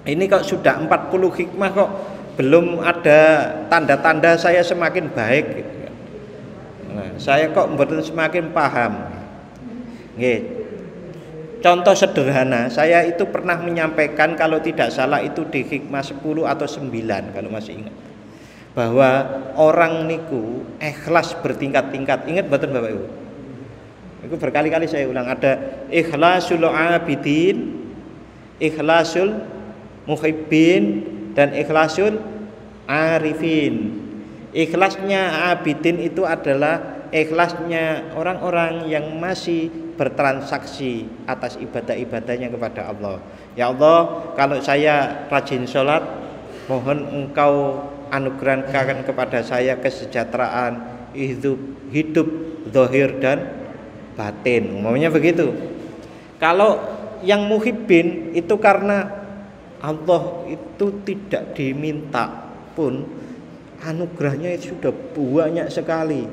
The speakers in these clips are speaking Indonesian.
Ini kok sudah 40 hikmah kok belum ada tanda-tanda saya semakin baik gitu kan. Nah, saya kok mboten semakin paham. Nggih. Contoh sederhana, saya itu pernah menyampaikan kalau tidak salah itu di hikmah 10 atau 9 kalau masih ingat. Bahwa orang niku ikhlas bertingkat-tingkat. Ingat mboten Bapak Ibu? Itu berkali-kali saya ulang, ada ikhlasul abidin, ikhlasul muhibbin, dan ikhlasul arifin. Ikhlasnya abidin itu adalah ikhlasnya orang-orang yang masih bertransaksi atas ibadah-ibadahnya kepada Allah. Ya Allah, kalau saya rajin sholat, mohon Engkau anugerahkan kepada saya kesejahteraan hidup zahir dan batin. Umumnya begitu. Kalau yang muhibbin itu karena Allah itu tidak diminta pun anugerahnya itu sudah banyak sekali.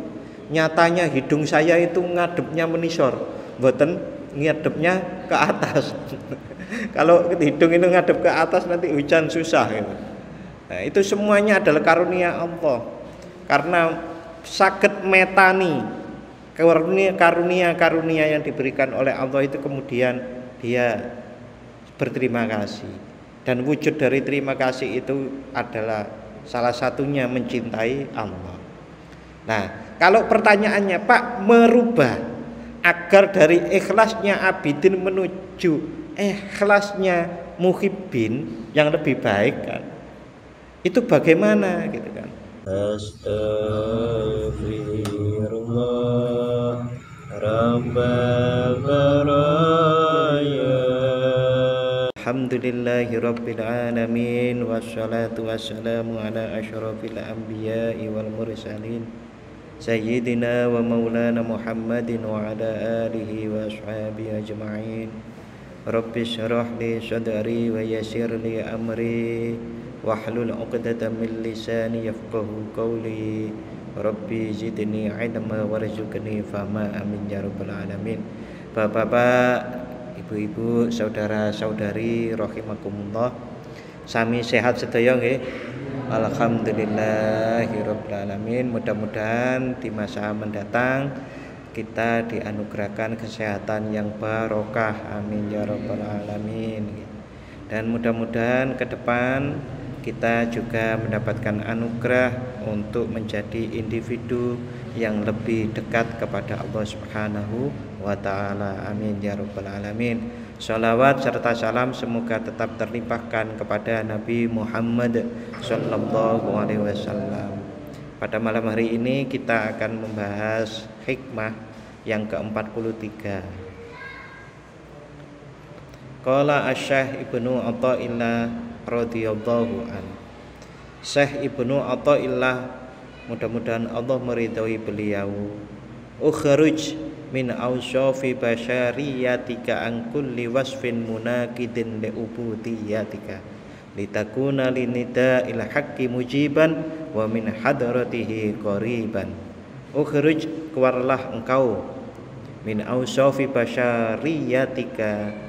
Nyatanya hidung saya itu ngadepnya menisor, mboten ngadepnya ke atas. Kalau hidung itu ngadep ke atas nanti hujan susah gitu. Nah, itu semuanya adalah karunia Allah. Karena saged metani karunia yang diberikan oleh Allah itu, kemudian dia berterima kasih. Dan wujud dari terima kasih itu adalah salah satunya mencintai Allah. Nah, kalau pertanyaannya, Pak, merubah agar dari ikhlasnya abidin menuju ikhlasnya muhibbin yang lebih baik kan, itu bagaimana gitu kan? Astaghfirullah Rabbal baraya. Alhamdulillahirabbil alamin, wassalatu wassalamu ala asyrafil anbiya'i wal mursalin sayyidina wa maulana Muhammadin wa ala alihi wa ashabihi ajma'in. Rabbi syrah li sadri wa yassir li amri wahlul 'uqdatam min lisani yafqahu qawli. Rabbi zidni 'ilma warzuqni fahma, amin ya rabbal alamin. Bapak-bapak, ibu-ibu, saudara-saudari rahimakumullah, sami sehat sedaya nggih? Alhamdulillahirabbil alamin. Mudah-mudahan di masa mendatang kita dianugerahkan kesehatan yang barokah, amin ya rabbal alamin. Dan mudah-mudahan ke depan kita juga mendapatkan anugerah untuk menjadi individu yang lebih dekat kepada Allah Subhanahu wa ta'ala, amin ya rabbal alamin. Shalawat serta salam semoga tetap terlimpahkan kepada Nabi Muhammad sallallahu alaihi wasallam. Pada malam hari ini kita akan membahas hikmah yang ke-43. Qala Asy-Syaikh Ibnu Athaillah radhiyallahu an. Syekh Ibnu Athaillah, mudah-mudahan Allah meridhai beliau, ukhruj min awsyafi basyariyatika an kulli wasfin munaqidin li ubudiyatika litakuna linida'il haqqi mujiban wa min hadratihi qariban. Ukhruj, keluarlah engkau, min awsyafi basyariyatika,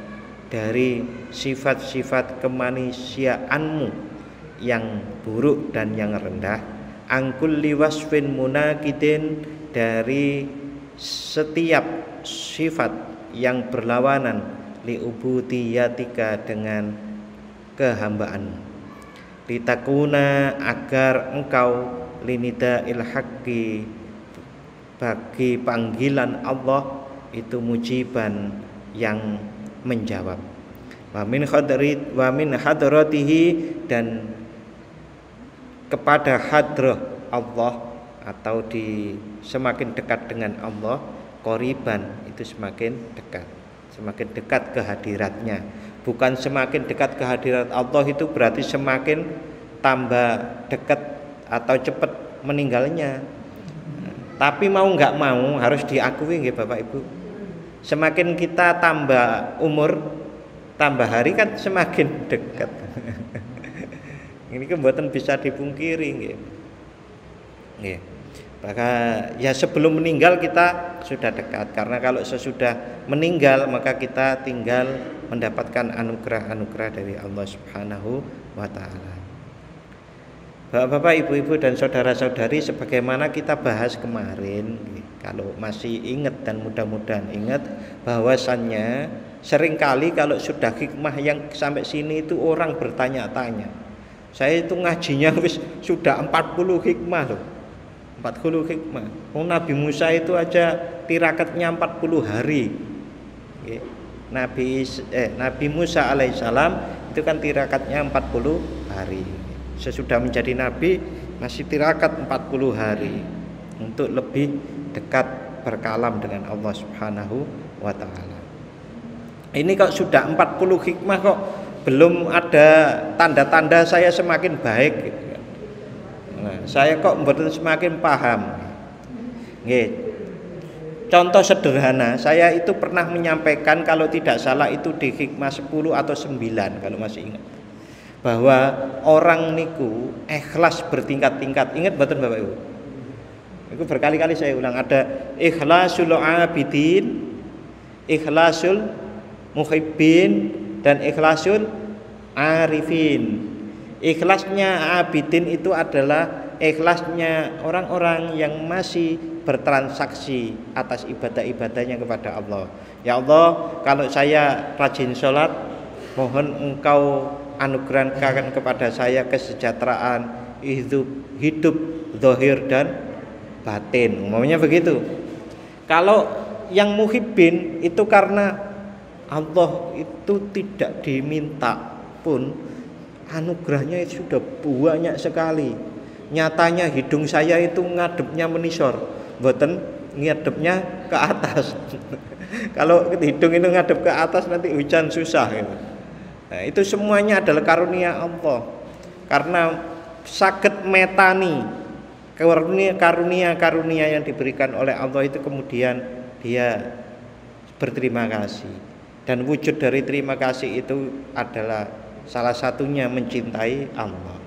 dari sifat-sifat kemanusiaanmu yang buruk dan yang rendah, angkul liwasfin munakidin, dari setiap sifat yang berlawanan, liubudiyatika, dengan kehambaanmu, litakuna, agar engkau, linida ilhaqi, bagi panggilan Allah itu mujiban, yang menjawab, wa min hadratihi, dan kepada hadrah Allah atau di semakin dekat dengan Allah, qoriban, itu semakin dekat ke hadiratnya. Bukan semakin dekat ke hadirat Allah itu berarti semakin tambah dekat atau cepat meninggalnya. Tapi mau nggak mau harus diakui nggih Bapak Ibu, semakin kita tambah umur, tambah hari kan semakin dekat. Ini kan mboten bisa dipungkiri nggih. Nggih. Maka ya sebelum meninggal kita sudah dekat, karena kalau sesudah meninggal maka kita tinggal mendapatkan anugerah-anugerah dari Allah Subhanahu wa taala. Bapak-bapak, ibu-ibu dan saudara-saudari, sebagaimana kita bahas kemarin, kalau masih ingat dan mudah-mudahan ingat, bahwasannya seringkali kalau sudah hikmah yang sampai sini itu orang bertanya-tanya. Saya itu ngajinya sudah 40 hikmah loh. 40 hikmah. Nabi Musa itu aja tirakatnya 40 hari. Nabi Musa alaihissalam itu kan tirakatnya 40 hari. Sesudah menjadi nabi masih tirakat 40 hari untuk lebih dekat berkalam dengan Allah Subhanahu wa taala. Ini kok sudah 40 hikmah kok belum ada tanda-tanda saya semakin baik gitu. Nah, saya kok mboten semakin paham. Nggih. Contoh sederhana, saya itu pernah menyampaikan kalau tidak salah itu di hikmah 10 atau 9 kalau masih ingat. Bahwa orang niku ikhlas bertingkat-tingkat. Ingat mboten Bapak Ibu? Itu berkali-kali saya ulang, ada ikhlasul abidin, ikhlasul muhibbin, dan ikhlasul arifin. Ikhlasnya abidin itu adalah ikhlasnya orang-orang yang masih bertransaksi atas ibadah-ibadahnya kepada Allah. Ya Allah, kalau saya rajin sholat, mohon Engkau anugerahkan kepada saya kesejahteraan hidup zahir dan batin. Umumnya begitu. Kalau yang muhibbin itu karena Allah itu tidak diminta pun anugerahnya itu sudah banyak sekali. Nyatanya hidung saya itu ngadepnya menisor, mboten ngadepnya ke atas. Kalau hidung itu ngadep ke atas nanti hujan susah gitu. Nah, itu semuanya adalah karunia Allah. Karena saged metani karunia yang diberikan oleh Allah itu, kemudian dia berterima kasih. Dan wujud dari terima kasih itu adalah salah satunya mencintai Allah.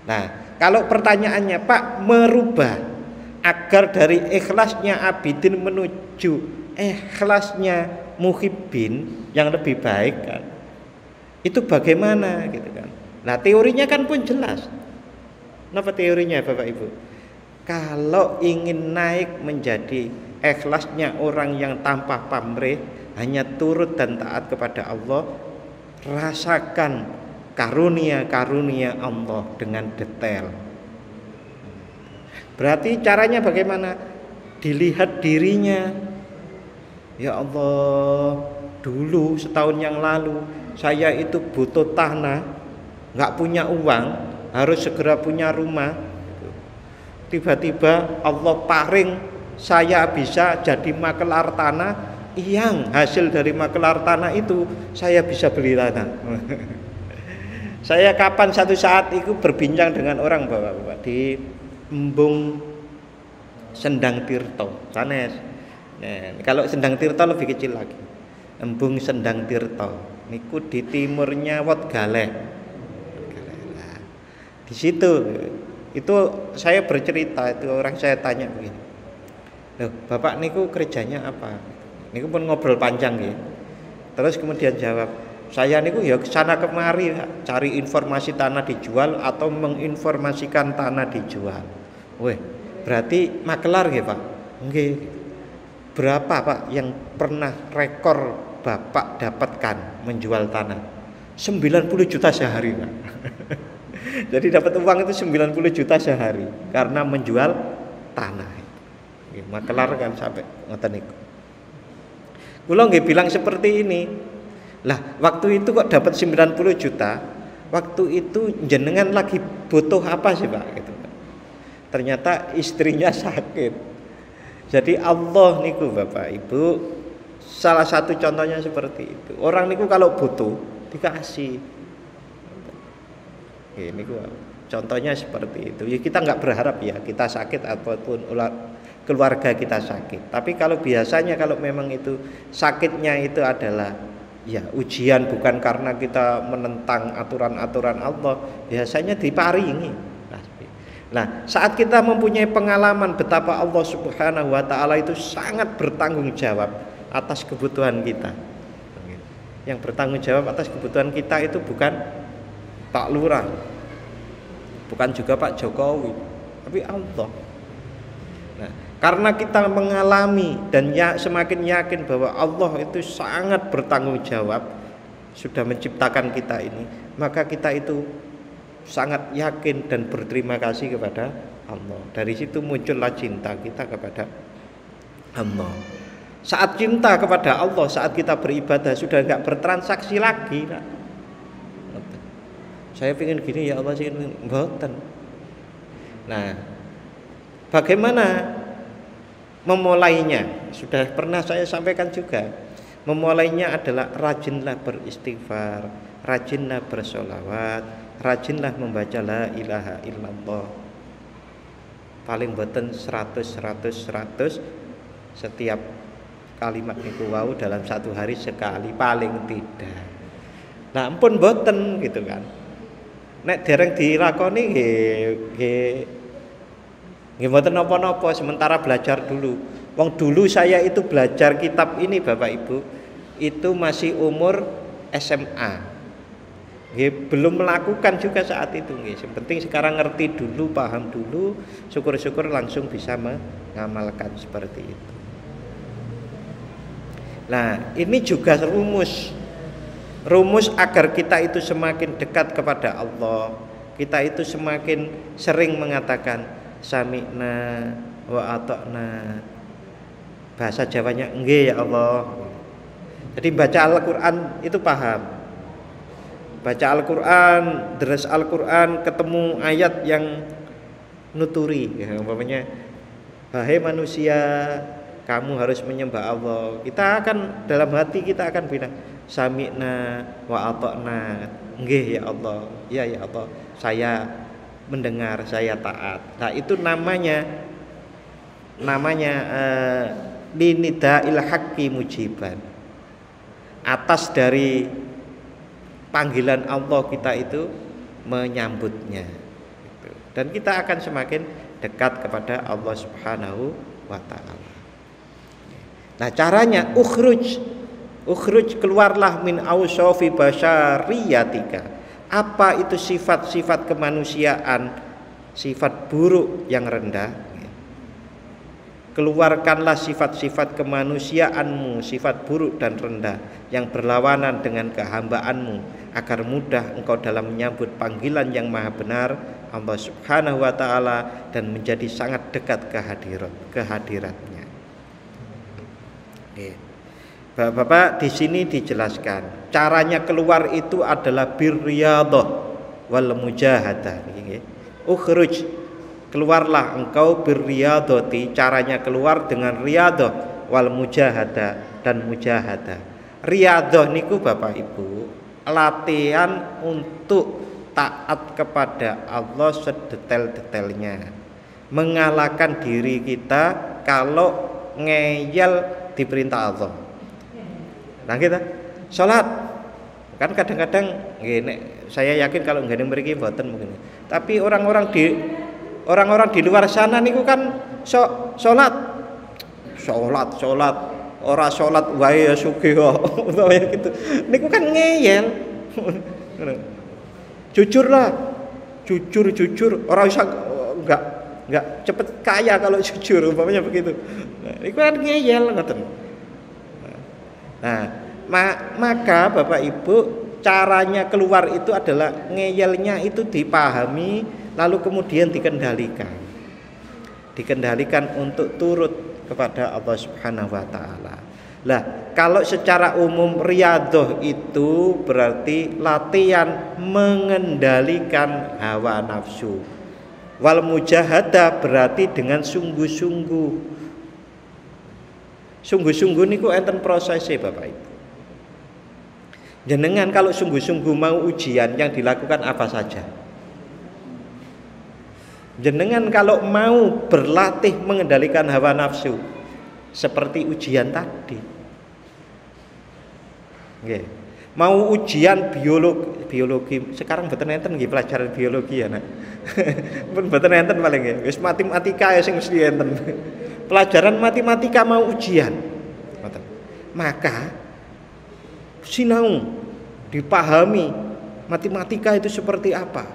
Nah, kalau pertanyaannya, Pak, merubah agar dari ikhlasnya abidin menuju ikhlasnya muhibbin yang lebih baik kan? Itu bagaimana gitu kan? Nah, teorinya kan pun jelas. Apa teorinya Bapak Ibu? Kalau ingin naik menjadi ikhlasnya orang yang tanpa pamrih, hanya turut dan taat kepada Allah, rasakan karunia-karunia Allah dengan detail. Berarti caranya bagaimana? Dilihat dirinya. Ya Allah, dulu setahun yang lalu saya itu butuh tanah, nggak punya uang, harus segera punya rumah. Tiba-tiba Allah paring saya bisa jadi makelar tanah, yang hasil dari makelar tanah itu saya bisa beli tanah. Saya kapan satu saat itu berbincang dengan orang bapak-bapak di Embung Sendang Tirto, sanes. Nah, kalau Sendang Tirto lebih kecil lagi. Embung Sendang Tirto. Niku di timurnya Wat Galeh. Nah, di situ itu saya bercerita, itu orang saya tanya begini. Loh, Bapak niku kerjanya apa? Niku pun ngobrol panjang ya. Terus kemudian jawab, saya niku ya kesana kemari cari informasi tanah dijual atau menginformasikan tanah dijual. Weh, berarti makelar ya Pak? Nggih. Berapa Pak yang pernah rekor Bapak dapatkan menjual tanah? 90 juta sehari Pak. Jadi dapat uang itu 90 juta sehari karena menjual tanah. Makelar kan sampai ngoten niku. Kula nggih bilang seperti ini. Lah, waktu itu kok dapat 90 juta? Waktu itu jenengan lagi butuh apa sih, Pak? Gitu. Ternyata istrinya sakit. Jadi Allah niku Bapak Ibu, salah satu contohnya seperti itu. Orang niku kalau butuh dikasih. Ini contohnya seperti itu. Ya kita nggak berharap ya kita sakit ataupun keluarga kita sakit. Tapi kalau biasanya kalau memang itu sakitnya itu adalah ya ujian, bukan karena kita menentang aturan-aturan Allah, biasanya diparingi. Nah, saat kita mempunyai pengalaman betapa Allah Subhanahu wa taala itu sangat bertanggung jawab atas kebutuhan kita. Yang bertanggung jawab atas kebutuhan kita itu bukan Pak Lurah, bukan juga Pak Jokowi, tapi Allah. Nah, karena kita mengalami dan semakin yakin bahwa Allah itu sangat bertanggung jawab sudah menciptakan kita ini, maka kita itu sangat yakin dan berterima kasih kepada Allah. Dari situ muncullah cinta kita kepada Allah. Saat cinta kepada Allah, saat kita beribadah sudah enggak bertransaksi lagi. Saya pengen gini ya Allah, sih mboten. Nah, bagaimana memulainya? Sudah pernah saya sampaikan juga. Memulainya adalah rajinlah beristighfar, rajinlah bersolawat, rajinlah membaca la ilaha illallah. Paling boten 100 setiap kalimat niku wau dalam satu hari sekali paling tidak. Nah, ampun boten gitu kan. Nek dereng dilakoni nggih mboten napa-napa, sementara belajar dulu. Wong dulu saya itu belajar kitab ini Bapak Ibu itu masih umur SMA. Belum melakukan juga saat itu. Yang penting sekarang ngerti dulu, paham dulu, syukur-syukur langsung bisa mengamalkan seperti itu. Nah, ini juga rumus agar kita itu semakin dekat kepada Allah. Kita itu semakin sering mengatakan sami'na wa ata'na. Bahasa Jawanya nggih ya Allah. Jadi baca Al-Qur'an itu paham. Baca Al-Qur'an, deres Al-Qur'an, ketemu ayat yang nuturi ya, umpamanya wahai manusia, kamu harus menyembah Allah. Kita akan dalam hati kita akan bilang sami'na wa ata'na. Nggih ya Allah. Ya Allah, saya mendengar, saya taat. Nah, itu namanya linida'il haqqi mujiban. Atas dari panggilan Allah kita itu menyambutnya. Dan kita akan semakin dekat kepada Allah Subhanahu wa taala. Nah, caranya ukhruj keluarlah min ausofi basyariyatika. Apa itu sifat-sifat kemanusiaan, sifat buruk yang rendah? Keluarkanlah sifat-sifat kemanusiaanmu, sifat buruk dan rendah yang berlawanan dengan kehambaanmu, agar mudah engkau dalam menyambut panggilan yang maha benar Allah Subhanahu wa taala dan menjadi sangat dekat kehadiratnya. Bapak-bapak, di sini dijelaskan caranya keluar itu adalah birriyadhah wal mujahadah. Ukhruj, keluarlah engkau birriyadhati, caranya keluar dengan riyadhah wal mujahadah dan mujahadah. Riyadhah niku Bapak Ibu latihan untuk taat kepada Allah sedetail-detailnya, mengalahkan diri kita kalau ngeyel diperintah Allah. Nah, kita sholat kan kadang-kadang saya yakin kalau nggak ada mriki mboten mungkin. Tapi orang-orang di luar sana niku kan sholat ora sholat wae ya sugih kok utawa gitu. Niku kan ngeyel. Jujurlah. Jujur ora usah enggak cepet kaya kalau jujur umpamanya begitu. Nah, niku kan ngeyel ngoten. Nah, maka Bapak Ibu caranya keluar itu adalah ngeyelnya itu dipahami lalu kemudian dikendalikan untuk turut kepada Allah Subhanahu wa taala. Lah, kalau secara umum riyadhah itu berarti latihan mengendalikan hawa nafsu. Wal mujahadah berarti dengan sungguh-sungguh. Sungguh-sungguh niku enten prosesnya Bapak Ibu. Jenengan kalau sungguh-sungguh mau ujian yang dilakukan apa saja? Jenengan kalau mau berlatih mengendalikan hawa nafsu seperti ujian tadi. Mau ujian biologi. Sekarang mboten enten nggih pelajaran biologi ya, Nak. Pun mboten enten paling nggih. Wis matematika ya sing mesti enten. Pelajaran matematika mau ujian. Ngoten. Maka sinau dipahami matematika itu seperti apa.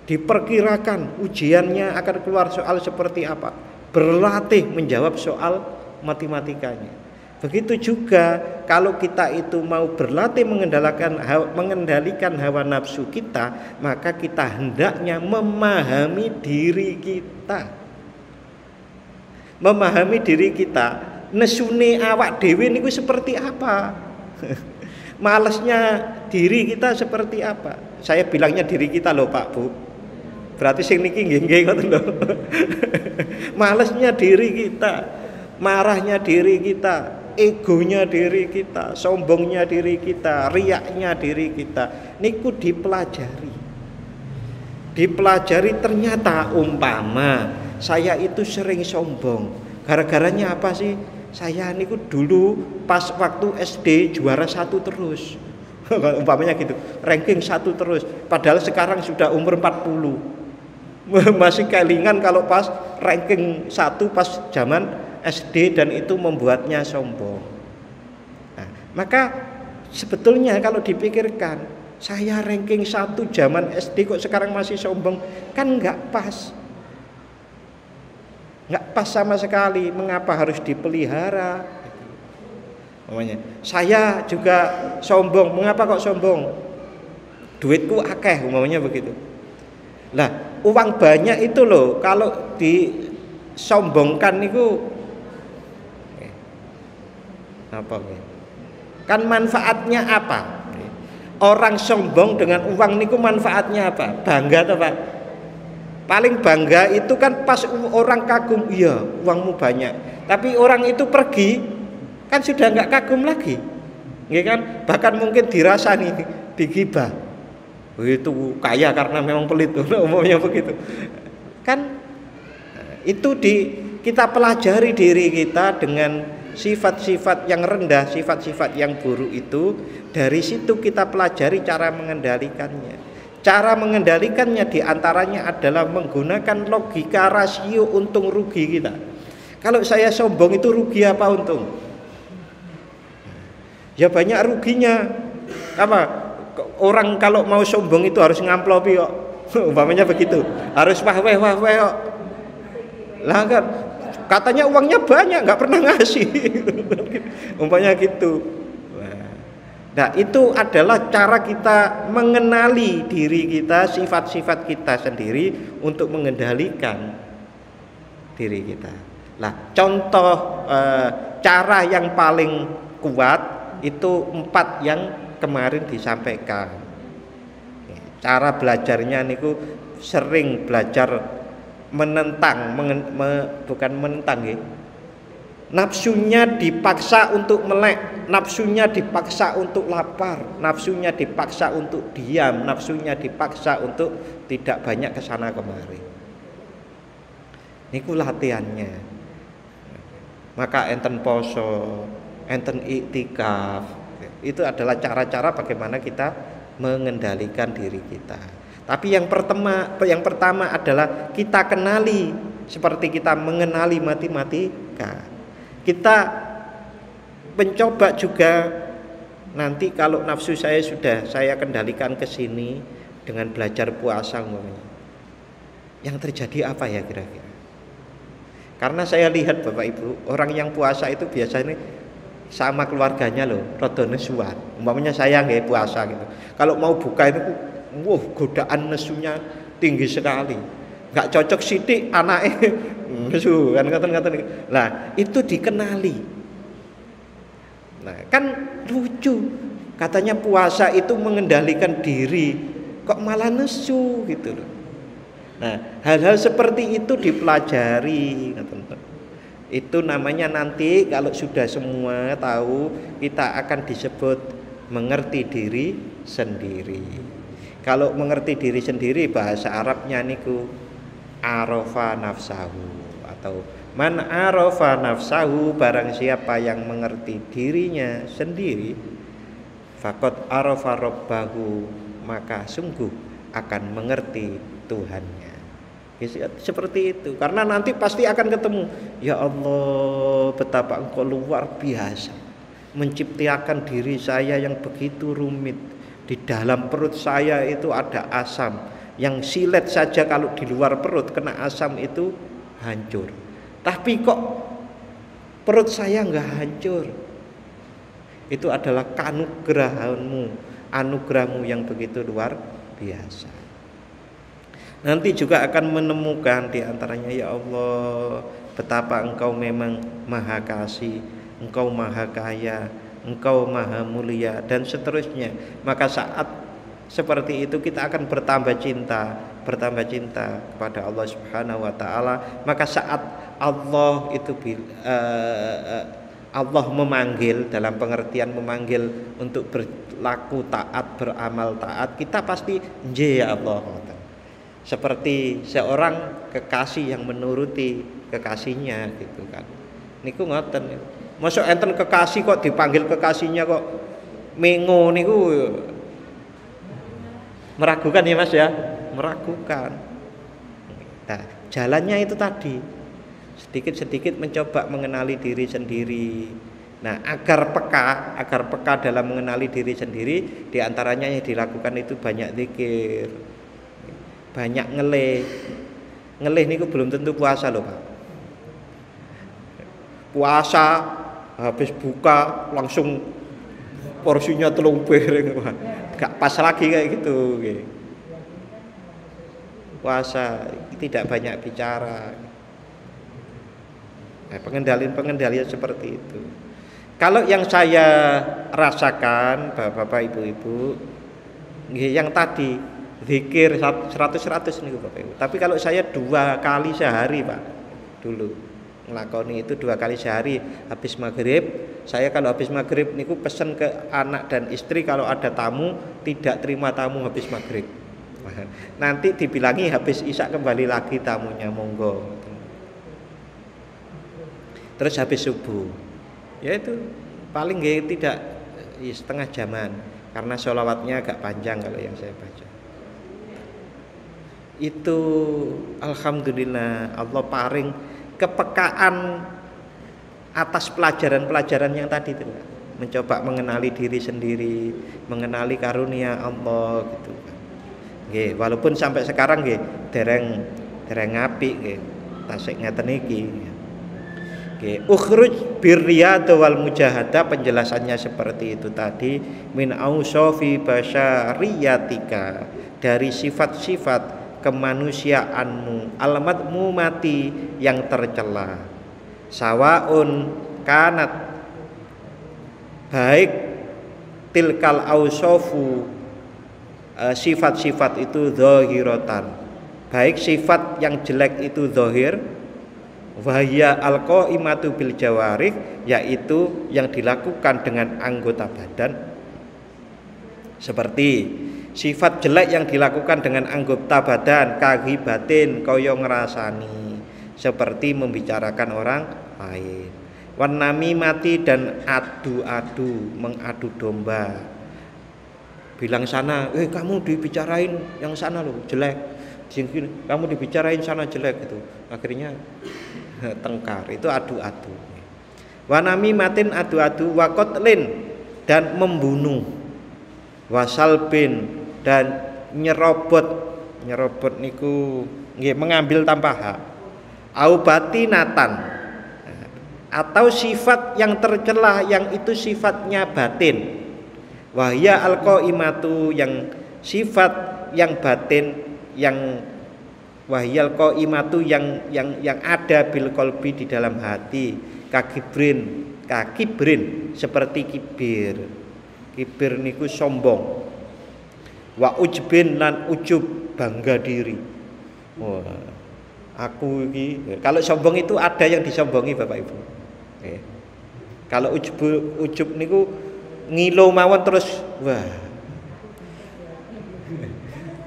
Diperkirakan ujiannya akan keluar soal seperti apa. Berlatih menjawab soal matematikanya. Begitu juga kalau kita itu mau berlatih mengendalikan hawa nafsu kita, maka kita hendaknya memahami diri kita. Memahami diri kita, nesune awak dhewe niku seperti apa? Malesnya diri kita seperti apa? Saya bilangnya diri kita loh Pak Bu. Berarti sing niki nggih ngoten lho. Malesnya diri kita, marahnya diri kita, egonya diri kita, sombongnya diri kita, riaknya diri kita. Niku dipelajari. Dipelajari ternyata umpama saya itu sering sombong. Gara-garanya apa sih? Saya niku dulu pas waktu SD juara 1 terus. Umpamanya gitu, ranking 1 terus. Padahal sekarang sudah umur 40. Masih kelingan kalau pas ranking 1 pas zaman SD dan itu membuatnya sombong. Nah, maka sebetulnya kalau dipikirkan, saya ranking 1 zaman SD kok sekarang masih sombong, kan nggak pas. Nggak pas sama sekali. Mengapa harus dipelihara? Namanya. Saya juga sombong. Mengapa kok sombong? Duitku akeh, umumnya begitu. Lah, uang banyak itu loh kalau disombongkan itu apa? Kan manfaatnya apa? Orang sombong dengan uang niku manfaatnya apa? Bangga atau Pak? Paling bangga itu kan pas orang kagum, iya uangmu banyak. Tapi orang itu pergi kan sudah nggak kagum lagi, ya kan? Bahkan mungkin dirasa nih digibah. Itu kaya karena memang pelit, umumnya begitu. Kan itu kita pelajari diri kita dengan sifat-sifat yang rendah, sifat-sifat yang buruk itu. Dari situ kita pelajari cara mengendalikannya. Cara mengendalikannya diantaranya adalah menggunakan logika rasio untung rugi kita. Kalau saya sombong itu rugi apa untung? Ya banyak ruginya. Apa? Orang kalau mau sombong itu harus ngamplopi kok. Umpamanya begitu. Harus wah-weh kok. Lah kan katanya uangnya banyak, nggak pernah ngasih. Umpamanya gitu. Nah, itu adalah cara kita mengenali diri kita, sifat-sifat kita sendiri untuk mengendalikan diri kita. Nah, contoh cara yang paling kuat itu 4 yang kemarin disampaikan. Cara belajarnya niku sering belajar menentang, bukan menentang ya. Nafsunya dipaksa untuk melek, nafsunya dipaksa untuk lapar, nafsunya dipaksa untuk diam, nafsunya dipaksa untuk tidak banyak kesana kemari. Niku latihannya. Maka enten poso, enten iktikaf. Itu adalah cara-cara bagaimana kita mengendalikan diri kita. Tapi yang pertama adalah kita kenali seperti kita mengenali matematika. Kita mencoba juga nanti kalau nafsu saya sudah saya kendalikan ke sini dengan belajar puasa umpamanya. Yang terjadi apa ya kira-kira? Karena saya lihat Bapak Ibu, orang yang puasa itu biasanya sama keluarganya loh, rada nesuan. Umpamanya saya nggak puasa gitu. Kalau mau buka itu, godaan nesunya tinggi sekali. Nggak cocok sidik anaknya nesu kan kata-kata. Nah, itu dikenali. Nah, kan lucu. Katanya puasa itu mengendalikan diri, kok malah nesu gitu loh. Nah, hal-hal seperti itu dipelajari, teman-teman. Itu namanya nanti kalau sudah semua tahu, kita akan disebut mengerti diri sendiri. Kalau mengerti diri sendiri bahasa Arabnya niku arafa nafsahu, atau man arafa nafsahu, barang siapa yang mengerti dirinya sendiri, faqad arafa rabbahu, maka sungguh akan mengerti Tuhannya. Seperti itu. Karena nanti pasti akan ketemu. Ya Allah, betapa Engkau luar biasa, menciptakan diri saya yang begitu rumit. Di dalam perut saya itu ada asam, yang silet saja kalau di luar perut kena asam itu hancur. Tapi kok perut saya enggak hancur? Itu adalah kanugrahanmu, anugerahmu yang begitu luar biasa. Nanti juga akan menemukan di antaranya, ya Allah, betapa Engkau memang maha kasih, Engkau maha kaya, Engkau maha mulia, dan seterusnya. Maka saat seperti itu kita akan bertambah cinta kepada Allah Subhanahu wa taala. Maka saat Allah itu Allah memanggil, dalam pengertian memanggil untuk berlaku taat, beramal taat, kita pasti ya Allah. Seperti seorang kekasih yang menuruti kekasihnya gitu kan. Niku ngoten. Mosok enten kekasih kok dipanggil kekasihnya kok mengo niku meragukan ya Mas ya, meragukan. Nah, jalannya itu tadi sedikit-sedikit mencoba mengenali diri sendiri. Nah, agar peka dalam mengenali diri sendiri, diantaranya yang dilakukan itu banyak zikir, banyak ngelih niku belum tentu puasa loh Pak. Puasa habis buka langsung porsinya 3 piring Pak. Gak pas lagi kayak gitu. Puasa tidak banyak bicara. Nah, pengendalian seperti itu. Kalau yang saya rasakan Bapak Ibu, yang tadi zikir 100 nih Bapak Ibu. Tapi kalau saya 2 kali sehari Pak, dulu ngelakoni itu 2 kali sehari habis maghrib. Saya kalau habis maghrib niku pesen ke anak dan istri, kalau ada tamu tidak terima tamu habis maghrib. Nanti dibilangi habis isya kembali lagi tamunya, monggo. Terus habis subuh, ya itu paling tidak setengah jaman, karena sholawatnya agak panjang kalau yang saya baca. Itu alhamdulillah Allah paring kepekaan atas pelajaran-pelajaran yang tadi itu, mencoba mengenali diri sendiri, mengenali karunia Allah gitu. Nggih, walaupun sampai sekarang nggih dereng apik nggih, tasik ngeten iki. Nggih, ukhruj birriyad wal mujahadah, penjelasannya seperti itu tadi, min ausofi basyariyatika, dari sifat-sifat kemanusiaanmu, alamatmu mati yang tercela, sawaun kanat, baik tilkal ausofu, sifat-sifat itu zahiratan, baik sifat yang jelek itu zahir, wahya alqaimatu bil jawarih, yaitu yang dilakukan dengan anggota badan, seperti sifat jelek yang dilakukan dengan anggota badan, kagibatin, kaya ngerasani, seperti membicarakan orang lain, wanami mati, dan adu-adu, mengadu domba, bilang sana, kamu dibicarain yang sana loh jelek, kamu dibicarain sana jelek, gitu. Akhirnya tengkar, itu adu-adu. Wanami matin, adu-adu, wakotlin, dan membunuh, wasalbin, dan nyerobot niku nggih, mengambil tanpa hak, au batinatan, atau sifat yang tercela yang itu sifatnya batin, wahya alqaimatu, yang sifat yang batin, yang wahyal qaimatu, yang ada bil qalbi, di dalam hati, kakibrin, seperti kibir niku sombong, wa ujbin, lan ujub, bangga diri. Wah, aku ini, kalau sombong itu ada yang disombongi Bapak Ibu. Kalau ujub niku ngilo mawon terus, wah,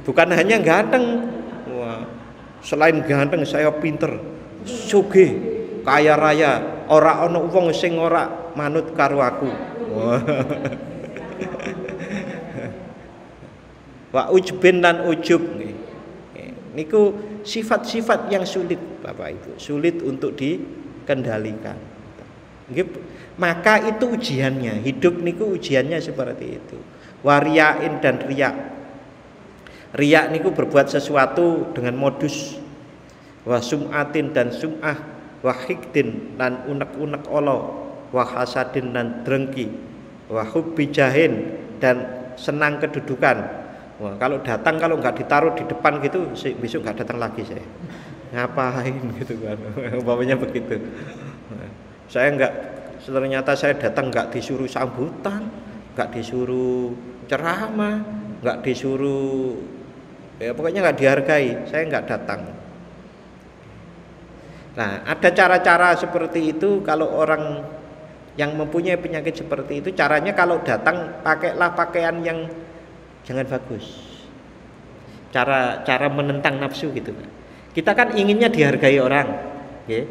bukan hanya ganteng, wah, selain ganteng saya pinter, sugih, kaya raya, ora ana wong sing ora manut karo aku. wa ujbin lan ujub. Niku sifat-sifat yang sulit Bapak Ibu, sulit untuk dikendalikan. Maka itu ujiannya, hidup niku ujiannya seperti itu. Wariyain dan riya. Riya niku berbuat sesuatu dengan modus. Wa sum'atin dan sum'ah, wa hikdin dan unek-unek olo, wa hasadin dan drengki, wa hubbi jahin dan senang kedudukan. Wah, kalau datang kalau nggak ditaruh di depan gitu, besok nggak datang lagi saya. Ngapain gitu kan? Umpamanya begitu. Saya nggak, ternyata saya datang nggak disuruh sambutan, nggak disuruh ceramah, nggak disuruh, ya pokoknya nggak dihargai. Saya nggak datang. Nah, ada cara-cara seperti itu kalau orang yang mempunyai penyakit seperti itu, caranya kalau datang pakailah pakaian yang jangan bagus. Cara menentang nafsu gitu. Kita kan inginnya dihargai orang, ya.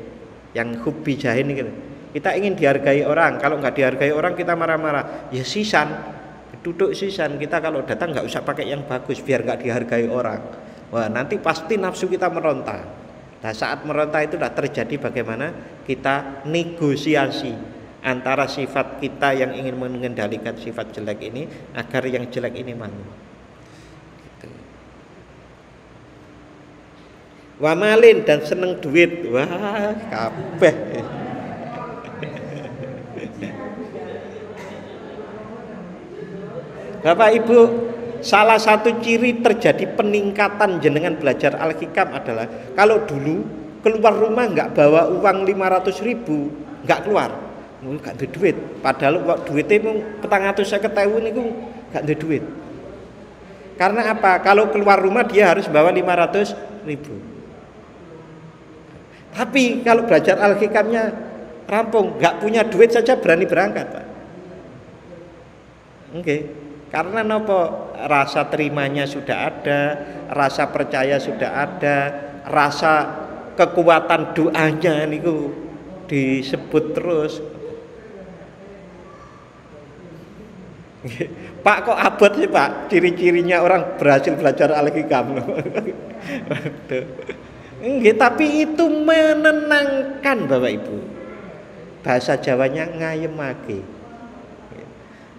Yang hubbi jahin gitu. Kita ingin dihargai orang. Kalau nggak dihargai orang kita marah-marah. Ya sisan, duduk sisan. Kita kalau datang nggak usah pakai yang bagus biar nggak dihargai orang. Wah, nanti pasti nafsu kita meronta. Nah, saat meronta itu sudah terjadi bagaimana kita negosiasi antara sifat kita yang ingin mengendalikan sifat jelek ini agar yang jelek ini malu. Gitu. Wamalin dan seneng duit. Wah, kabeh. Bapak Ibu, salah satu ciri terjadi peningkatan jenengan belajar Al-Hikam adalah kalau dulu keluar rumah nggak bawa uang 500.000, nggak keluar. Gak ada duit, padahal duitnya mau 450.000 niku gak ada duit. Karena apa? Kalau keluar rumah dia harus bawa 500.000. Tapi kalau belajar Al-Hikamnya rampung, gak punya duit saja berani berangkat, Pak. Oke. Karena nopo? Rasa terimanya sudah ada, rasa percaya sudah ada, rasa kekuatan doanya niku disebut terus. Pak kok abot sih Pak, ciri-cirinya orang berhasil belajar Al-Hikam. Tapi itu menenangkan Bapak Ibu. Bahasa Jawanya ngayemake.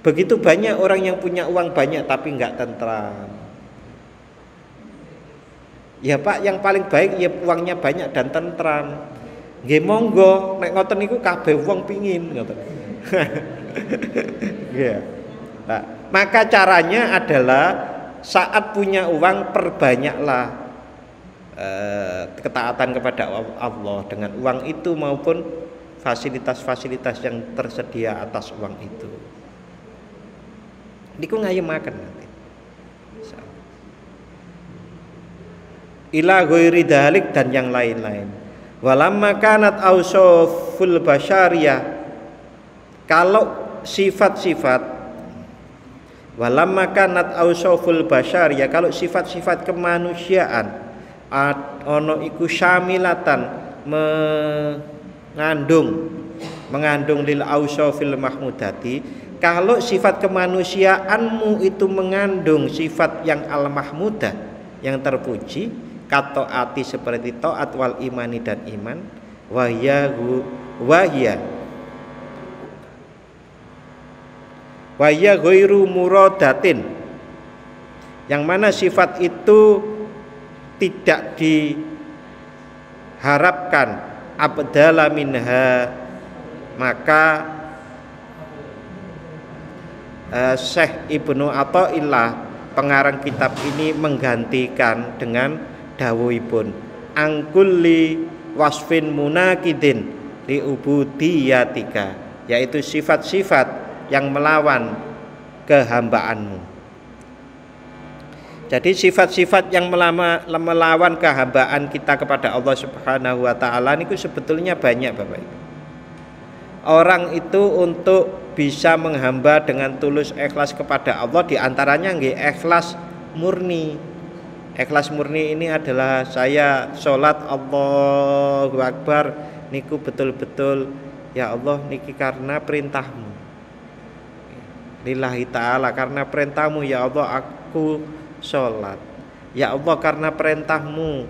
Begitu banyak orang yang punya uang banyak tapi nggak tentram. Ya Pak, yang paling baik ya uangnya banyak dan tentram. Nggih monggo, nek ngoten niku kabeh wong pingin ngoten. Iya. Nah, maka caranya adalah saat punya uang perbanyaklah ketaatan kepada Allah dengan uang itu maupun fasilitas-fasilitas yang tersedia atas uang itu. Niku ngayemaken nanti. Ila ghairi dzalik dan yang lain-lain. Walamma kanat ausaful basyariyah, kalau sifat-sifat walamma kanat ausaful basyariyah, kalau sifat-sifat kemanusiaan ono iku syamilatan mengandung lil ausafil mahmudati, kalau sifat kemanusiaanmu itu mengandung sifat yang al-mahmudah, yang terpuji, kataati seperti taat wal imani dan iman, wahya ghairu muradatin, yang mana sifat itu tidak diharapkan abdala minha, maka Syekh Ibnu Athaillah pengarang kitab ini menggantikan dengan dawuhipun angkulli wasfin munakidin li ubudiyatika, yaitu sifat-sifat yang melawan kehambaanmu. Jadi sifat-sifat yang melawan kehambaan kita kepada Allah Subhanahu wa taala niku sebetulnya banyak Bapak Ibu. Orang itu untuk bisa menghamba dengan tulus ikhlas kepada Allah, diantaranya nggih ikhlas murni. Ikhlas murni ini adalah saya sholat Allahu Akbar niku betul-betul ya Allah niki karena perintahmu, lillahi ta'ala, karena perintahmu ya Allah aku sholat. Ya Allah, karena perintahmu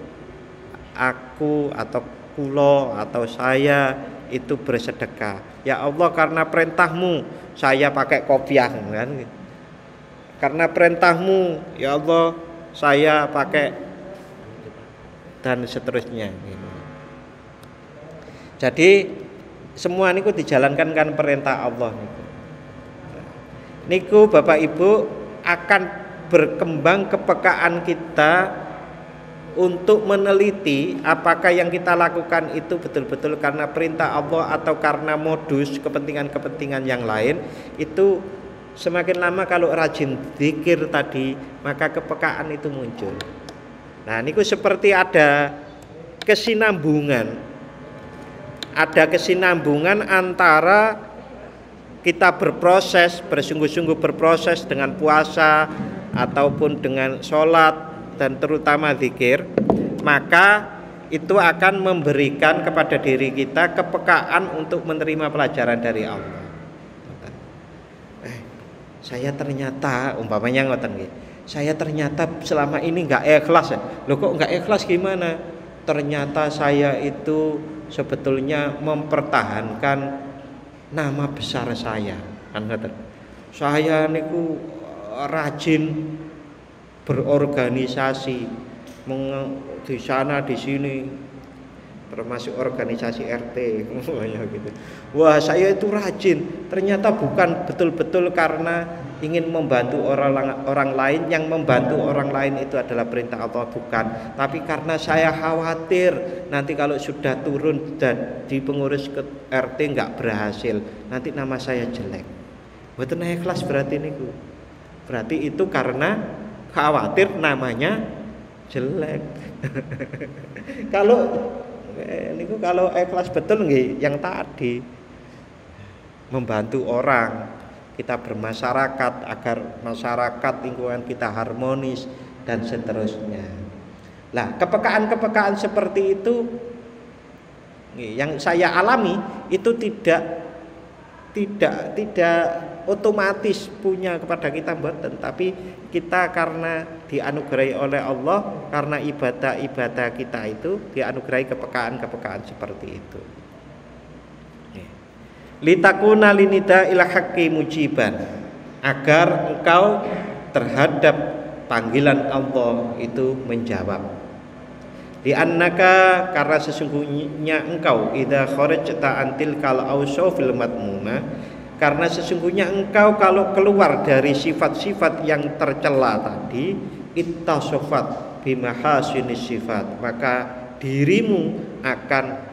aku atau kulo atau saya itu bersedekah. Ya Allah, karena perintahmu saya pakai kopiah kan. Karena perintahmu ya Allah saya pakai dan seterusnya. Jadi semua niku dijalankan kan perintah Allah niku. Niku Bapak Ibu akan berkembang kepekaan kita untuk meneliti apakah yang kita lakukan itu betul-betul karena perintah Allah atau karena modus kepentingan-kepentingan yang lain. Itu semakin lama kalau rajin zikir tadi, maka kepekaan itu muncul. Nah, niku seperti ada kesinambungan. Ada kesinambungan antara kita berproses, bersungguh-sungguh berproses dengan puasa ataupun dengan sholat dan terutama zikir, maka itu akan memberikan kepada diri kita kepekaan untuk menerima pelajaran dari Allah. Saya ternyata umpamanya ngoten nggih. Saya ternyata selama ini enggak ikhlas ya. Loh kok enggak ikhlas gimana? Ternyata saya itu sebetulnya mempertahankan nama besar saya. Kan ngoten. Saya niku rajin berorganisasi di sana di sini, termasuk organisasi RT gitu. Wah, saya itu rajin. Ternyata bukan betul-betul karena ingin membantu orang lain. Yang membantu orang lain itu adalah perintah Allah, bukan. Tapi karena saya khawatir nanti kalau sudah turun dan di pengurus ke RT nggak berhasil, nanti nama saya jelek. Mboten ikhlas berarti niku. Berarti itu karena khawatir namanya jelek. Kalau ikhlas betul nggih yang tadi, membantu orang, kita bermasyarakat agar masyarakat lingkungan kita harmonis dan seterusnya. Nah, kepekaan-kepekaan seperti itu yang saya alami itu tidak otomatis punya kepada kita mboten, tapi kita karena dianugerahi oleh Allah, karena ibadah-ibadah kita itu dianugerahi kepekaan-kepekaan seperti itu. Litakuna linida ila haqqi mujiban, agar engkau terhadap panggilan Allah itu menjawab. Di annaka, karena sesungguhnya engkau idza kharajta antil kal ausofil matmuma, karena sesungguhnya engkau kalau keluar dari sifat-sifat yang tercela tadi, ittasofat bimahasinis sifat, maka dirimu akan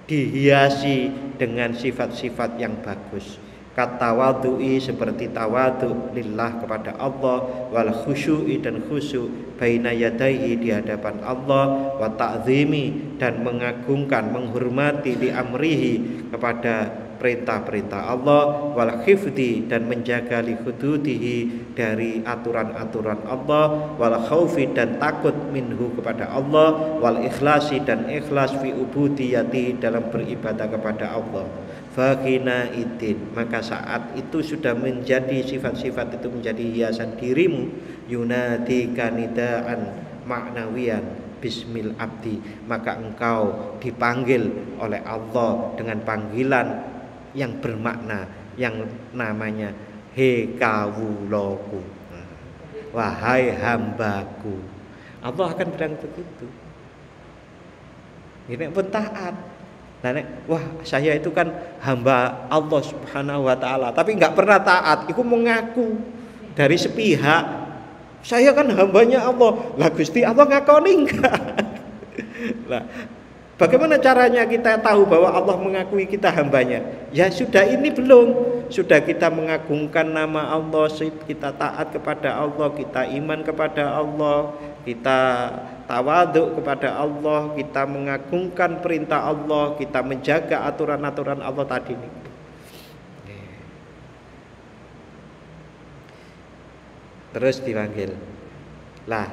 dihiasi dengan sifat-sifat yang bagus. Katawadui, seperti tawadu lillah kepada Allah, wal khusyu'i dan khusyuk baina yadaihi di hadapan Allah, wa ta'zimi dan mengagungkan, menghormati di amrihi kepada perintah-perintah Allah, wal khifdi dan menjaga li hududihi dari aturan-aturan Allah, wal khaufi dan takut minhu kepada Allah, wal ikhlasi dan ikhlas fi ubudiyati dalam beribadah kepada Allah. Fakina idin, maka saat itu sudah menjadi sifat-sifat itu menjadi hiasan dirimu, yunadi kanidaan maknawiyan bismil abdi, maka engkau dipanggil oleh Allah dengan panggilan yang bermakna, yang namanya he kawuloku, wahai hambaku. Allah akan bilang begitu. Ini pun taat. Nah, wah saya itu kan hamba Allah Subhanahu wa ta'ala, tapi nggak pernah taat. Itu mengaku dari sepihak, saya kan hambanya Allah. Lah Gusti Allah ngakoni enggak? Lah bagaimana caranya kita tahu bahwa Allah mengakui kita hambanya? Ya sudah, ini belum. Sudah kita mengagungkan nama Allah, kita taat kepada Allah, kita iman kepada Allah, kita tawaduk kepada Allah, kita mengagungkan perintah Allah, kita menjaga aturan-aturan Allah tadi ini. Terus dipanggil. Lah,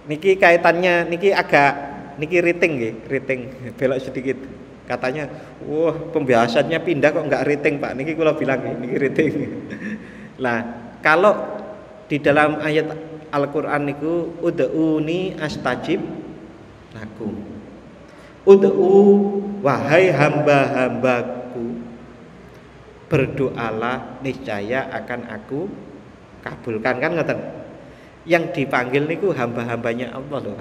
niki kaitannya, niki riting nggih, riting belok sedikit. Katanya, wah pembahasannya pindah kok enggak riting Pak. Niki kula bilang niki riting. Lah, kalau di dalam ayat Al-Qur'an niku ud'uni astajib lakum. Ud'u wahai hamba-hambaku, berdoalah niscaya akan aku kabulkan, kan ngoten. Yang dipanggil niku hamba-hambanya Allah lho.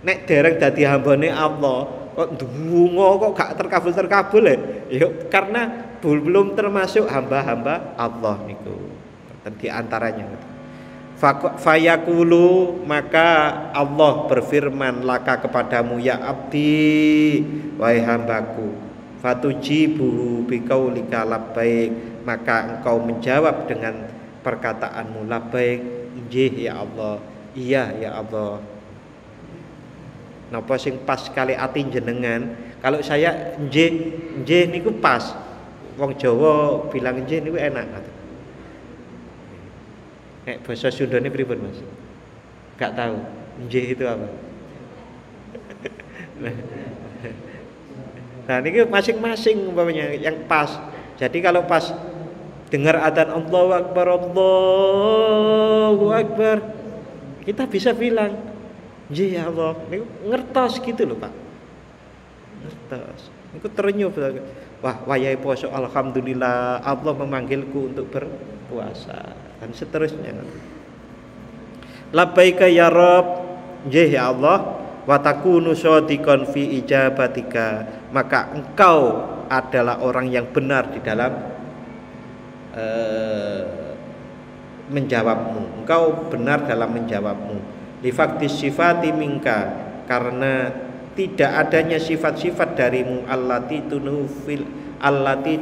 Nek dereng dadi hambane Allah kok ndonga kok gak terkabul ya karena belum termasuk hamba-hamba Allah niku. Di antaranya fayaqulu, maka Allah berfirman laka kepadamu, ya abdi, wahai hambaku, fatujibu biqaulika labbaik, maka engkau menjawab dengan perkataanmu labbaik, nggih ya Allah, iya ya Allah. Napa sing pas kali ati jenengan? Kalau saya nggih niku pas. Wong Jawa bilang nggih niku enak. Nek basa Sundane pripun, Mas? Gak tahu. Nggih itu apa? Nah, ini masing-masing umpamanya yang pas. Jadi kalau pas dengar adzan Allahu Akbar, kita bisa bilang, "Nggih ya Allah." Niku ngertos gitu loh, Pak. Ngertos. Niku terenyuh. Wah, wayahe poso alhamdulillah Allah memanggilku untuk berpuasa. Dan seterusnya. Labbaika ya Rabb, nggih ya Allah, wa takunu shadiqan fi ijabatika, maka engkau adalah orang yang benar di dalam menjawabmu. Engkau benar dalam menjawabmu. Li faktis sifati minka, karena tidak adanya sifat-sifat darimu allati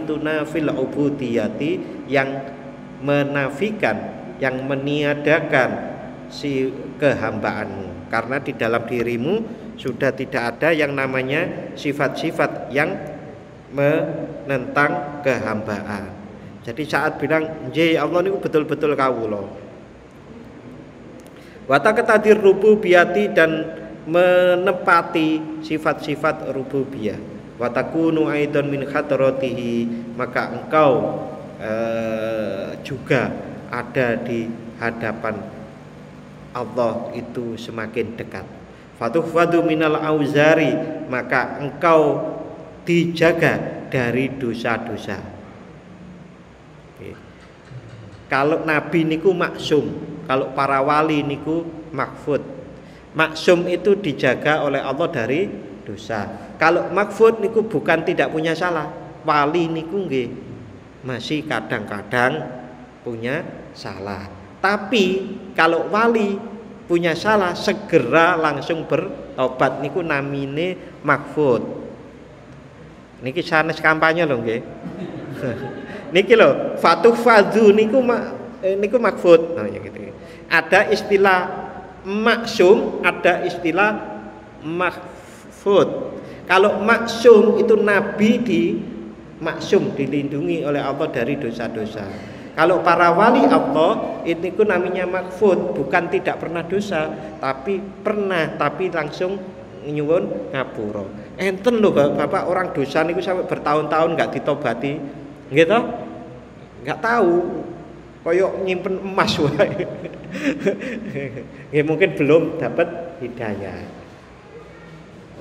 tunafil ubudiyati, yang menafikan, yang meniadakan si kehambaanmu, karena di dalam dirimu sudah tidak ada yang namanya sifat-sifat yang menentang kehambaan. Jadi saat bilang nggih Allah niku betul-betul kawula. Wa taqtadir rububiyati, dan menepati sifat-sifat rububiyah. Wa takunu aidan min khadratihi, maka engkau juga ada di hadapan Allah itu semakin dekat. Fatuhfadu minal auzari, maka engkau dijaga dari dosa-dosa. Kalau nabi niku maksum, kalau para wali niku mahfud. Maksum itu dijaga oleh Allah dari dosa. Kalau mahfud niku bukan tidak punya salah. Wali niku nggih masih kadang-kadang punya salah. Tapi kalau wali punya salah segera langsung bertobat, niku namine mahfud. Niki sanes kampanye lho nggih. Niki lho, fatuhfadzu niku niku mahfud. Nah ya gitu. Ada istilah maksum, ada istilah mahfud. Kalau maksum itu nabi maksum, dilindungi oleh Allah dari dosa-dosa. Kalau para wali Allah itu namanya mahfud, bukan tidak pernah dosa, tapi pernah, tapi langsung nyuwun ngapura. Enten lho Bapak, orang dosa niku sampai bertahun-tahun enggak ditobati. Nggih toh? Enggak tahu. Koyok nyimpen emas wae. Mungkin belum dapat hidayah.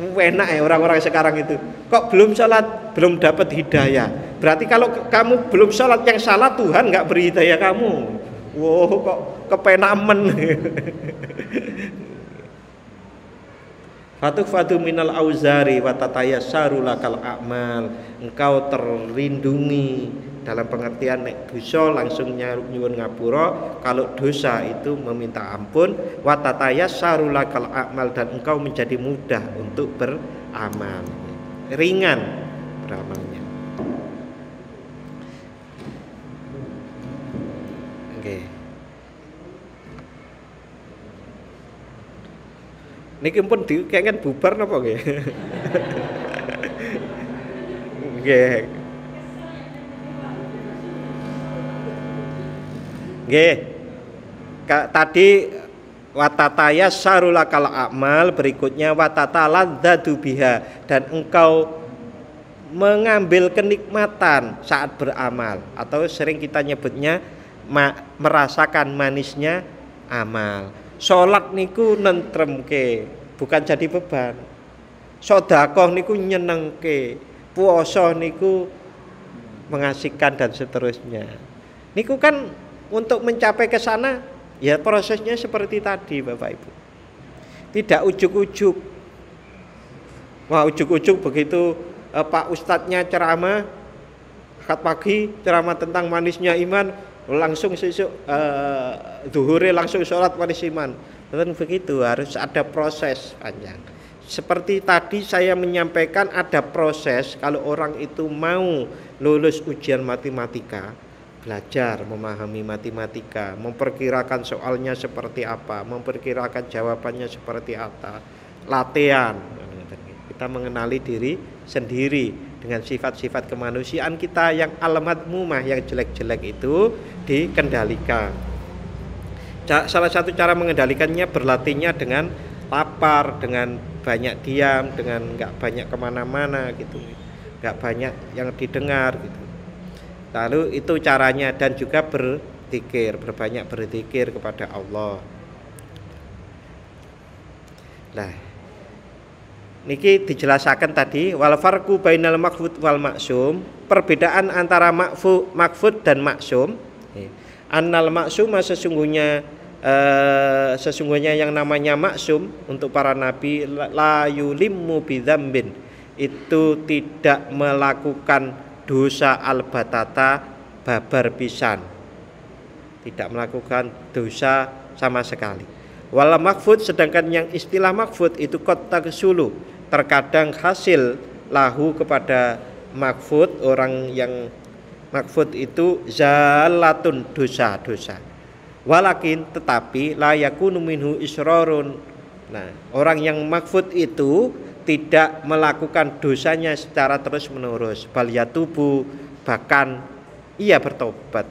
Enak ya orang-orang sekarang itu. Kok belum sholat, belum dapat hidayah. Berarti kalau kamu belum sholat, yang salah Tuhan nggak beri hidayah kamu. Wow, kok kepenamen. Fatuhfadu minal auzari wa tatayassaru lakal a'mal. Engkau terlindungi dalam pengertian nek dosa langsung nyuwun ngapura, kalau dosa itu meminta ampun. Wa tatayassaru lakal a'mal, dan engkau menjadi mudah untuk beramal, ringan beramalnya. Oke. Niki pun dikengken bubar napa nggih? Nggih. Nggih. Tadi watataya sarulakal a'mal, berikutnya watataladzadu biha, dan engkau mengambil kenikmatan saat beramal, atau sering kita nyebutnya merasakan manisnya amal. Salat niku nentremke, bukan jadi beban. Sedekah niku nyenengke, puasa niku mengasihkan dan seterusnya. Niku kan untuk mencapai ke sana ya prosesnya seperti tadi Bapak Ibu. Tidak ujuk-ujuk. Wah, ujuk-ujuk begitu Pak Ustadznya ceramah akad pagi, ceramah tentang manisnya iman, langsung sesuk zuhure langsung sholat manis iman. Bukan begitu, harus ada proses panjang. Seperti tadi saya menyampaikan ada proses kalau orang itu mau lulus ujian matematika, belajar memahami matematika, memperkirakan soalnya seperti apa, memperkirakan jawabannya seperti apa, latihan. Kita mengenali diri sendiri dengan sifat-sifat kemanusiaan kita yang al-madmumah, yang jelek-jelek itu dikendalikan. Salah satu cara mengendalikannya berlatihnya dengan lapar, dengan banyak diam, dengan nggak banyak kemana-mana gitu, nggak banyak yang didengar gitu. Lalu itu caranya, dan juga berzikir, berbanyak berzikir kepada Allah. Nah, niki dijelasaken tadi wal farqu bainal makhfud wal maksum, perbedaan antara makhfud dan maksum. Annal maksum sesungguhnya yang namanya maksum untuk para nabi la yulimmu bidzambin, itu tidak melakukan dosa albatata babar pisan, tidak melakukan dosa sama sekali. Wal makhfud, sedangkan yang istilah makhfud itu kota kesulu, terkadang hasil lahu kepada makhfud, orang yang makhfud itu zalatun, dosa-dosa. Walakin, tetapi la yakunu minhu israrun. Nah, orang yang makhfud itu tidak melakukan dosanya secara terus menerus, bal yatubu, bahkan ia bertobat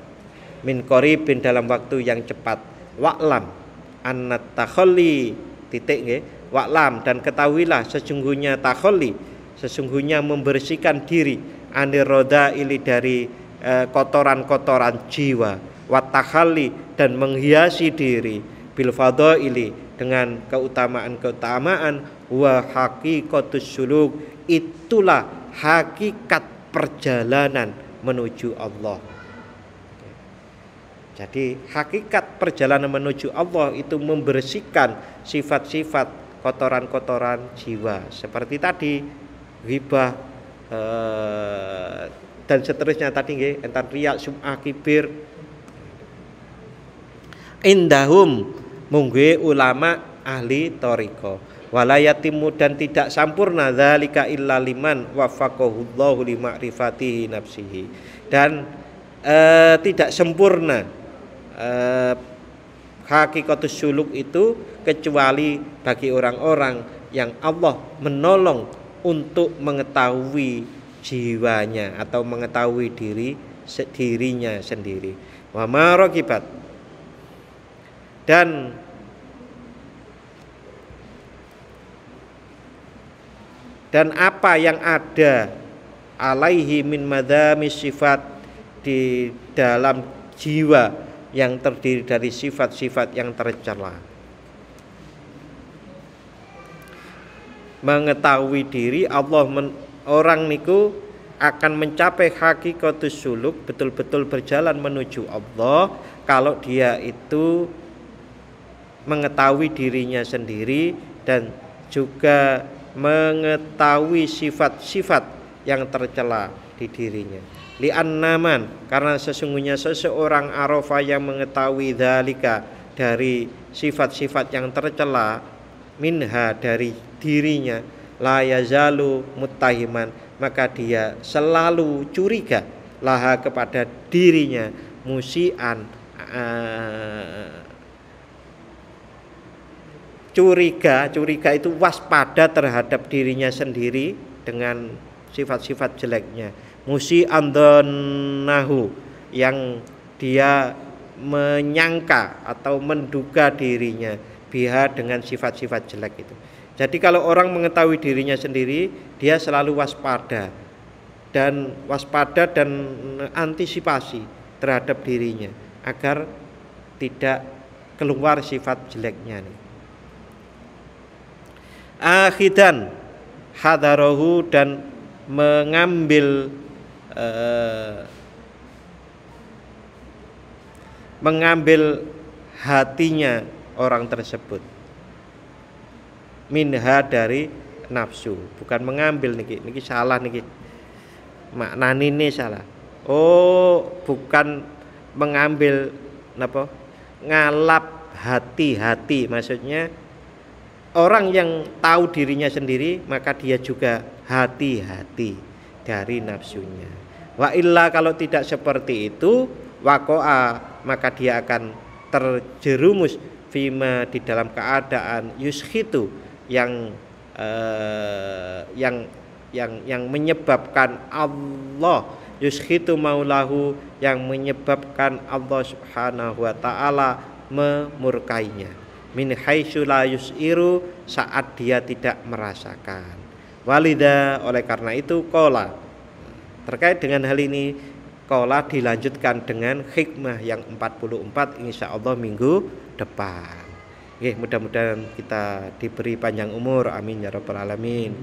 min qaribin, dalam waktu yang cepat. Wa'lam annat takhalli, titik nggih, wa'lam, dan ketahuilah sesungguhnya takhalli, sesungguhnya membersihkan diri, anir rodaili, dari kotoran-kotoran jiwa, wat takhalli, dan menghiasi diri, bil fadaili, dengan keutamaan-keutamaan, wa haqiqatus suluk, itulah hakikat perjalanan menuju Allah. Jadi hakikat perjalanan menuju Allah itu membersihkan sifat-sifat kotoran-kotoran jiwa, seperti tadi ghibah dan seterusnya tadi nggih, entan riya, sum'ah, kibir. Indahum, mungguhe ulama ahli thariqah, walayatimu, dan tidak sampurna dzalika illa liman waffaqahullahu li ma'rifatihi nafsihi, dan tidak sempurna hakikatus suluk itu kecuali bagi orang-orang yang Allah menolong untuk mengetahui jiwanya atau mengetahui dirinya sendiri. Wa ma raqibat, dan apa yang ada alaihi min madhamis sifat, di dalam jiwa yang terdiri dari sifat-sifat yang tercela. Mengetahui diri Allah, orang niku akan mencapai hakikatus suluk, betul-betul berjalan menuju Allah, kalau dia itu mengetahui dirinya sendiri dan juga mengetahui sifat-sifat yang tercela di dirinya. Li'annaman, karena sesungguhnya seseorang arafa yang mengetahui dzalika, dari sifat-sifat yang tercela, minha, dari dirinya, la yazalu muttahiman, maka dia selalu curiga, laha, kepada dirinya, musian, curiga itu waspada terhadap dirinya sendiri dengan sifat-sifat jeleknya. Musi andanahu, yang dia menyangka atau menduga dirinya biha, dengan sifat-sifat jelek itu. Jadi kalau orang mengetahui dirinya sendiri, dia selalu waspada dan antisipasi terhadap dirinya. agar tidak keluar sifat jeleknya nih. Akhidan hadarahu, dan mengambil hatinya orang tersebut, minha dari nafsu, bukan mengambil niki salah niki, maknane ini salah. Oh, bukan mengambil napa, ngalap hati-hati, maksudnya orang yang tahu dirinya sendiri maka dia juga hati-hati dari nafsunya. Wa illa, kalau tidak seperti itu, waqa'a, maka dia akan terjerumus fima, di dalam keadaan yuskhitu, yang menyebabkan Allah, yuskhitu maulahu, yang menyebabkan Allah Subhanahu wa taala memurkainya, min haitsu la yusiru, saat dia tidak merasakan. Walida, oleh karena itu, qala, terkait dengan hal ini, qala dilanjutkan dengan hikmah yang 44 insyaallah minggu depan. Mudah-mudahan kita diberi panjang umur, amin ya rabbal alamin.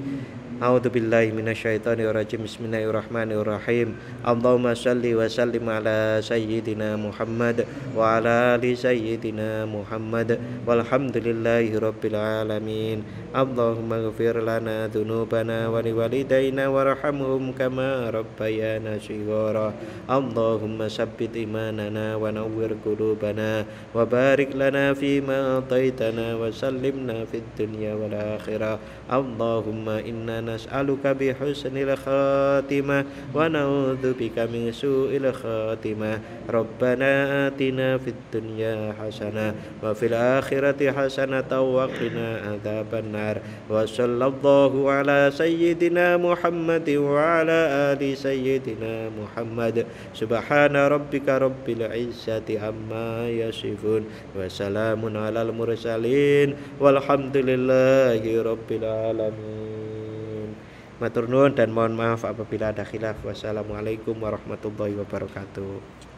A'udzubillahi minasyaitonirrajim. Bismillahirrahmanirrahim. Allahumma shalli wa sallim ala sayyidina Muhammad wa ala ali sayyidina Muhammad walhamdulillahi rabbil alamin. Allahumma ighfir lana dzunubana wa liwalidayna warhamhum kama rabbayana shighara. Allahumma sabbit imanana wa nawwir qulubana wa barik lana fima ataitana wa sallimna fid dunya wal akhirah. Allahumma inna nas'aluka bi husnil khatimah wa na'udzubika min su'il khatimah. Rabbana atina fid dunya hasanah wa fil akhirati hasanah wa qina adzabannar. Wa sallallahu ala sayyidina Muhammad wa ala ali sayyidina Muhammad. Subhana rabbika rabbil izzati amma yasifun wa salamun alal mursalin walhamdulillahi rabbil alamin. Matur nuwun dan mohon maaf apabila ada khilaf. Wassalamualaikum warahmatullahi wabarakatuh.